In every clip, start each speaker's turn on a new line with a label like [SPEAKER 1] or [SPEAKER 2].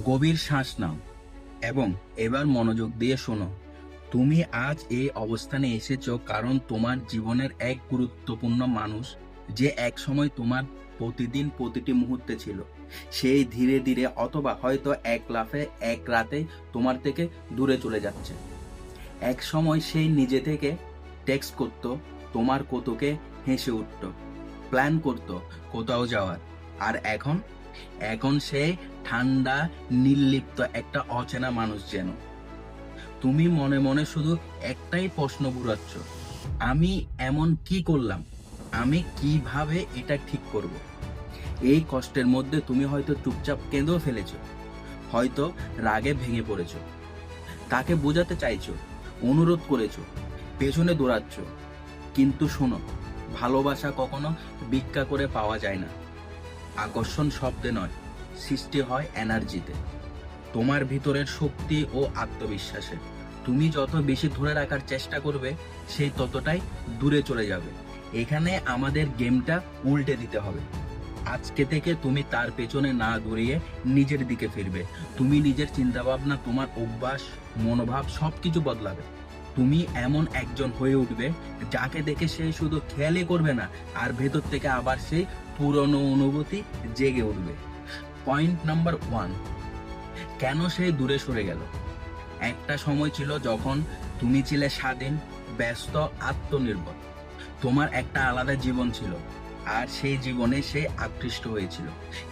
[SPEAKER 1] গভীর শ্বাস নাও এবং এবার মনোযোগ দিয়ে শোনো। তুমি আজ এই অবস্থানে এসেছো কারণ তোমার জীবনের এক গুরুত্বপূর্ণ মানুষ, যে এক সময় তোমার প্রতিদিন প্রতিটি মুহূর্তে ছিল, সেই ধীরে ধীরে অথবা হয়তো এক লাফে এক রাতে তোমার থেকে দূরে চলে যাচ্ছে। এক সময় সেই নিজে থেকে টেক্সট করত, তোমার কতকে হেসে উঠত, প্ল্যান করত কোথাও যাওয়ার। আর এখন এখন সে ঠান্ডা নির্লিপ্ত একটা অচেনা মানুষ যেন। তুমি মনে মনে শুধু একটাই প্রশ্ন ঘুরাচ্ছ, আমি এমন কি করলাম, আমি কিভাবে এটা ঠিক করব। এই কষ্টের মধ্যে তুমি হয়তো চুপচাপ কেঁদেও ফেলেছ, হয়তো রাগে ভেঙে পড়েছ, তাকে বোঝাতে চাইছো, অনুরোধ করেছো, পেছনে দৌড়াচ্ছ। কিন্তু শোনো, ভালোবাসা কখনো ভিক্ষা করে পাওয়া যায় না। আকর্ষণ শব্দে নয়, সৃষ্টি হয় এনার্জিতে, তোমার ভিতরের শক্তি ও আত্মবিশ্বাসে। তুমি যত বেশি ধরে রাখার চেষ্টা করবে, সেই ততটাই দূরে চলে যাবে। এখানে আমাদের গেমটা উল্টে দিতে হবে। আজকে থেকে তুমি তার পেছনে না দৌড়িয়ে নিজের দিকে ফিরবে। তুমি নিজের চিন্তাভাবনা, তোমার অভ্যাস, মনোভাব সবকিছু বদলাবে। তুমি এমন একজন হয়ে উঠবে যাকে দেখে সে শুধু খেয়ালই করবে না, আর ভেতর থেকে আবার সেই পুরনো অনুভূতি জেগে উঠবে। পয়েন্ট নাম্বার 1, কেন সে দূরে সরে গেল? একটা সময় ছিল যখন তুমি ছিলে স্বাধীন, ব্যস্ত, আত্মনির্ভর। তোমার একটা আলাদা জীবন ছিল, আর সেই জীবনে সে আকৃষ্ট হয়েছিল।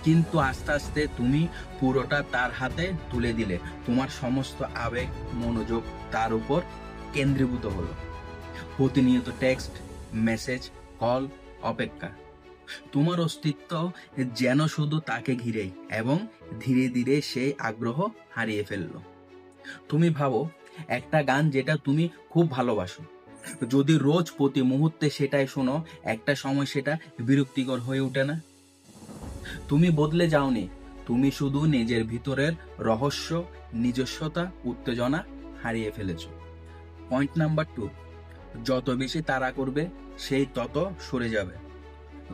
[SPEAKER 1] কিন্তু আস্তে আস্তে তুমি পুরোটা তার হাতে তুলে দিলে। তোমার সমস্ত আবেগ, মনোযোগ তার উপর কেন্দ্রীভূত হলো। প্রতিনিয়ত টেক্সট, মেসেজ, কল, অপেক্ষা। তোমার অস্তিত্ব যেন শুধু তাকে ঘিরেই, এবং ধীরে ধীরে সেই আগ্রহ হারিয়ে ফেললো। তুমি ভাবো, একটা গান যেটা তুমি খুব ভালোবাসো, যদি রোজ প্রতি মুহূর্তে সেটাই শোনো, একটা সময় সেটা বিরক্তিকর হয়ে ওঠে না? তুমি বদলে যাওনি, তুমি শুধু নিজের ভিতরের রহস্য, নিজস্বতা, উত্তেজনা হারিয়ে ফেলেছো। পয়েন্ট নাম্বার 2, যত বেশি তাড়া করবে সেই তত সরে যাবে।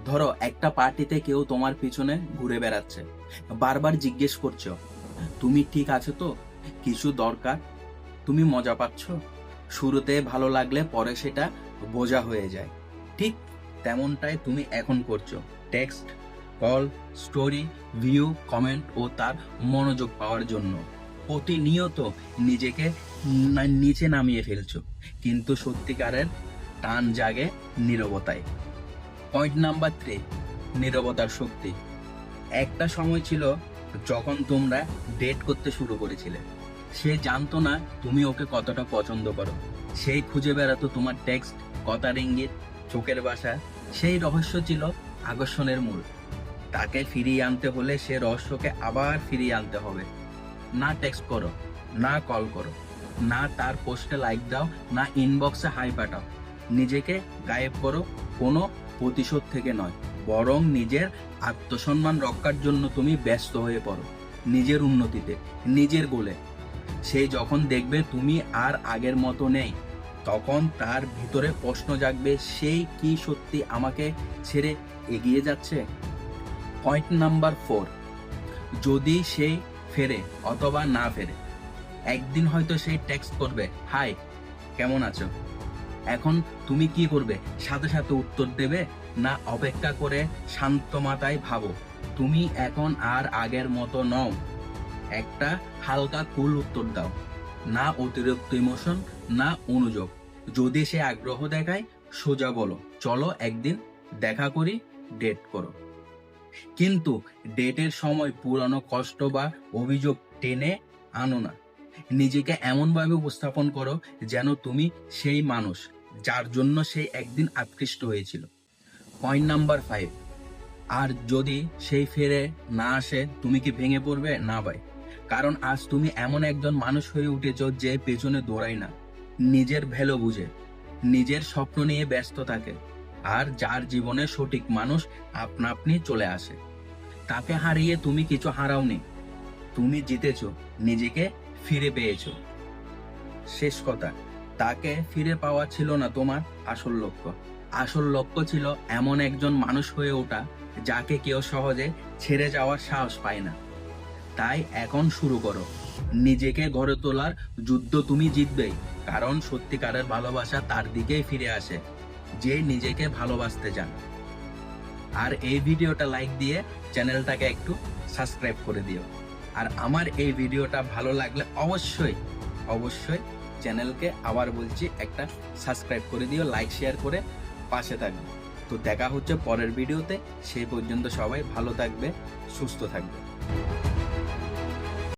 [SPEAKER 1] ধরো, একটা পার্টিতে কেউ তোমার পিছনে ঘুরে বেড়াচ্ছে, বারবার জিজ্ঞেস করছো, তুমি ঠিক আছো তো, কিছু দরকার? তুমি মজা পাচ্ছ। শুরুতে ভালো লাগলে পরে সেটা বোঝা হয়ে যায়। ঠিক তেমনটাই তুমি এখন করছো। Text, call, story, view, comment ও তার মনোযোগ পাওয়ার জন্য প্রতিনিয়ত নিজেকে নিচে নামিয়ে ফেলছো। কিন্তু সত্যিকারের টান জাগে নীরবতায়। পয়েন্ট নাম্বার 3, নীরবতার শক্তি। একটা সময় ছিল যখন তোমরা ডেট করতে শুরু করেছিলে। সে জানতো না তুমি ওকে কতটা পছন্দ করো। সেই খুঁজে বেড়াতো তোমার টেক্সট, কথার ইঙ্গিত, চোখের ভাষা। সেই রহস্য ছিল আকর্ষণের মূল। তাকে ফিরিয়ে আনতে হলে সে রহস্যকে আবার ফিরিয়ে আনতে হবে। না টেক্সট করো, না কল করো, না তার পোস্টে লাইক দাও, না ইনবক্সে হাই পাঠাও। নিজেকে গায়েব করো, কোনো প্রতিশোধ থেকে নয়, বরং নিজের আত্মসম্মান রক্ষার জন্য তুমি ব্যস্ত হয়ে পড়ো, নিজের উন্নতিতে, নিজের গোলে। সে যখন দেখবে তুমি আর আগের মতো নেই, তখন তার ভিতরে প্রশ্ন জাগবে, সেই কি সত্যি আমাকে ছেড়ে এগিয়ে যাচ্ছে? পয়েন্ট নাম্বার 4, যদি সে ফেরে অথবা না ফেরে। একদিন হয়তো সেই টেক্সট করবে, হাই, কেমন আছো? এখন তুমি কি করবে? সাথে সাথে উত্তর দেবে, না অপেক্ষা করে শান্ত মাথায় ভাবো, তুমি এখন আর আগের মতো নও? একটা হালকা কুল উত্তর দাও, না অতিরিক্ত ইমোশন, না অনুযোগ। যদি সে আগ্রহ দেখায়, সোজা বলো, চলো একদিন দেখা করি, ডেট করো। কিন্তু ডেটের সময় পুরানো কষ্ট বা অভিযোগ টেনে আনো না। নিজেকে এমনভাবে উপস্থাপন করো যেন তুমি সেই মানুষ যার জন্য সে একদিন আকৃষ্ট হয়েছিল। পয়েন্ট নাম্বার 5, আর যদি সেই ফিরে না আসে, তুমি কি ভেঙে পড়বে? না ভাই, কারণ আজ তুমি এমন একজন মানুষ হয়ে উঠেছ যে পেছনে দৌড়ায় না, নিজের ভ্যালু বুঝে, নিজের স্বপ্ন নিয়ে ব্যস্ত থাকে, আর যার জীবনে সঠিক মানুষ আপনা আপনি চলে আসে। তাকে হারিয়ে তুমি কিছু হারাওনি, তুমি জিতেছো, নিজেকে ফিরে পেয়েছো। শেষ কথা, তাকে ফিরে পাওয়া ছিল না তোমার আসল লক্ষ্য। আসল লক্ষ্য ছিল এমন একজন মানুষ হয়ে ওঠা যাকে কেউ সহজে ছেড়ে যাওয়ার সাহস পায় না। তাই এখন শুরু করো। নিজেকে গড়ে তোলার যুদ্ধ তুমি জিতবেই, কারণ সত্যিকারের ভালোবাসা তার দিকেই ফিরে আসে যে নিজেকে ভালোবাসতে চান। আর এই ভিডিওটা লাইক দিয়ে চ্যানেলটাকে একটু সাবস্ক্রাইব করে দিও। আর আমার এই ভিডিওটা ভালো লাগলে অবশ্যই অবশ্যই চ্যানেলকে আবার বলছি একটা সাবস্ক্রাইব করে দিও, লাইক শেয়ার করে পাশে থাকবে। তো দেখা হচ্ছে পরের ভিডিওতে, সেই পর্যন্ত সবাই ভালো থাকবে, সুস্থ থাকবে।